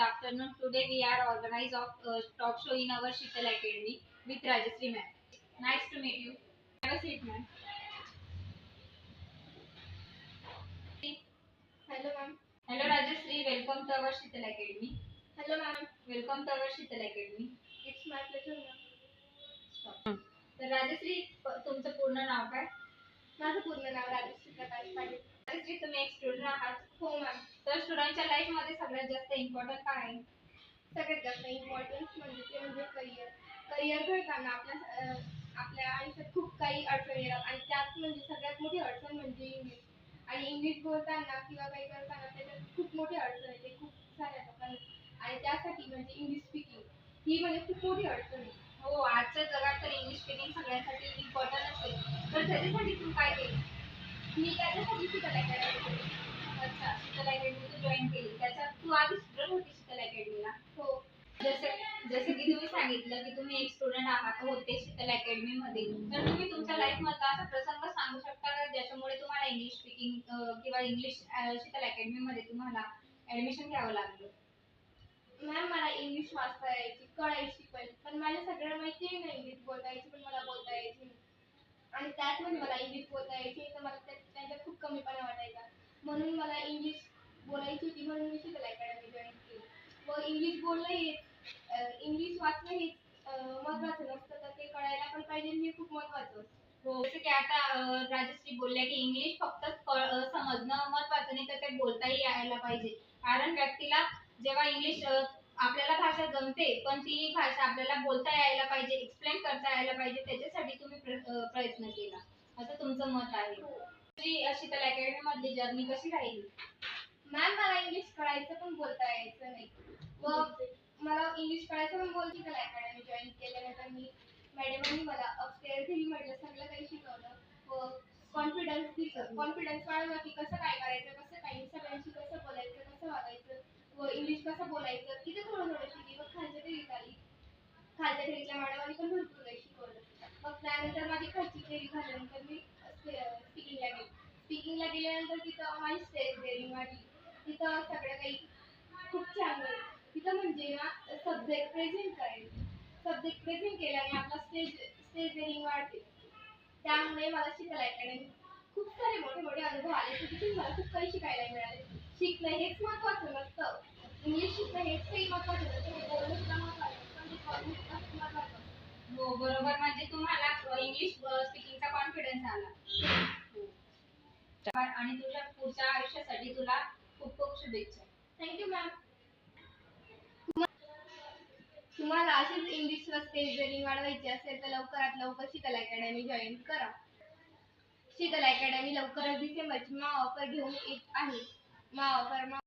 afternoon. Today we are organized of talk show in our Sheetal Academy with Rajashree ma'am. Nice to meet you. Have a seat, ma'am. Hello, ma'am. Hello, Rajashree. Welcome to our Sheetal Academy. Hello, ma'am. Welcome to our Sheetal Academy. It's my pleasure, ma'am. तर राजश्री तुमचं पूर्ण नाव काय? माझं पूर्ण नाव राजश्री प्रकाश पाटील. राजश्री तुम्ही एक student आहात. हो मॅम. तर स्टुडंटच्या लाईफ मध्ये सगळ्यात जास्त इम्पॉर्टंट काय आहे? सगळ्यात जास्त इम्पॉर्टन्स म्हणजे करिअर. करिअर घडताना आपल्या आयुष्यात खूप काही अडचणी येतात आणि त्यात म्हणजे सगळ्यात मोठी अडचण म्हणजे इंग्लिश. आणि इंग्लिश बोलताना किंवा काही करताना त्याच्यात खूप मोठी अडचण येते खूप साऱ्या लोकांना आणि त्यासाठी म्हणजे इंग्लिश स्पीकिंग ही म्हणजे खूप मोठी अडचण आहे. हो, आजच्या जगात तर इंग्लिश स्पीकिंग सगळ्यांसाठी इम्पॉर्टंट आहे. तर त्याच्यासाठी तू काय केलं? मी त्याच्यासाठी शीतल अकॅडमी. अच्छा, शीतल अकॅडमी तू जॉईन केली. त्याच्यात तू आधी स्टुडंट होती शीतल अकॅडमीला? हो. जसे की तुम्ही सांगितलं की तुम्ही एक स्टुडंट आहात होते शीतल अकॅडमी मध्ये, तर तुम्ही तुमच्या लाईफ मधला असा प्रसंग सांगू शकता का ज्याच्यामुळे तुम्हाला इंग्लिश स्पीकिंग किंवा इंग्लिश शीतल अकॅडमी मध्ये तुम्हाला ऍडमिशन घ्यावं लागलं? मॅम मला इंग्लिश वाचता यायची कळायची पण माझ्या सगळ्या मैत्रिणींना इंग्लिश बोलता यायची पण मला बोलता यायची नाही. आणि त्यात म्हणजे मला इंग्लिश बोलता यायची तर मला त्यांच्यात खूप कमीपणा वाटायचा. म्हणून मला इंग्लिश बोलायची होती म्हणून मी शीतल अकॅडमी जॉईन केली. व इंग्लिश बोलणं हे इंग्लिश वाचणं हे महत्त्वाचं नसतं तर ते कळायला पण पाहिजे हे खूप महत्त्वाचं असतं. हो, जसं की आता राजश्री बोलल्या की इंग्लिश फक्त समजणं महत्वाचं नाही, तर ते बोलताही यायला पाहिजे. कारण व्यक्तीला जेव्हा इंग्लिश आपल्याला भाषा जमते, पण ती भाषा आपल्याला बोलता यायला पाहिजे, एक्सप्लेन करता यायला पाहिजे, त्याच्यासाठी तुम्ही प्रयत्न केला, असं तुमचं मत आहे. तुझी शीतल अकॅडमी मधली जर्नी कशी राहिली? मॅम मला इंग्लिश कळायचं पण बोलता यायचं नाही. व मला इंग्लिश कळायचं पण बोलता शीतल अकॅडमी जॉईन केल्यानंतर मी मॅडमांनी मला अपस्टेअर घरी म्हटलं सगळं काही शिकवलं व कॉन्फिडन्स दिलं. कॉन्फिडन्स वाढवला की कसं काय करायचं, कसं काय सगळ्यांशी कसं बोलायचं, कसं वागायचं व इंग्लिश कसं बोलायचं तिथे थोडं थोडं शिकली. मग खालच्या फेरीत आली. खालच्या फेरीतल्या मॅडमांनी पण भरपूर काही शिकवलं. मग त्यानंतर माझी खालची फेरी झाल्यानंतर मी स्पीकिंगला गेले. स्पीकिंगला गेल्यानंतर तिथं माझी स्टेज डेअरिंग वाढली. तिथं सगळं काही खूप छान झालं. तिथं म्हणजे ना सब्जेक्ट प्रेझेंट करायचं. सब्जेक्ट प्रेझेंट केल्याने आपला स्टेज स्टेज डेअरिंग वाढते. त्यामुळे मला शीतल अकॅडमी खूप सारे मोठे मोठे अनुभव आले. तिथून मला खूप काही शिकायला मिळाले. शिकणं हेच महत्त्वाचं नसतं. इंग्लिश शिकणं हेच काही महत्त्वाचं नसतं. ते बोलणं सुद्धा महत्त्वाचं असतं. पण ते कळणं सुद्धा खूप महत्त्वाचं असतं. हो, बरोबर. म्हणजे तुम्हाला इंग्लिश स्पीकिंगचा कॉन्फिडन्स आला. हो. आणि तुझ्या पुढच्या आयुष्यासाठी तुला खूप खूप शुभेच्छा. Thank you ma'am. तुम्हाला अशीच इंग्लिशवर स्टेज डेअरिंग वाढवायची असेल तर लवकरात लवकर शीतल अकॅडमी जॉईन करा. शीतल अकॅडमी लवकरच डिसेंबरची ऑफर घेऊन येत आहे. ऑफर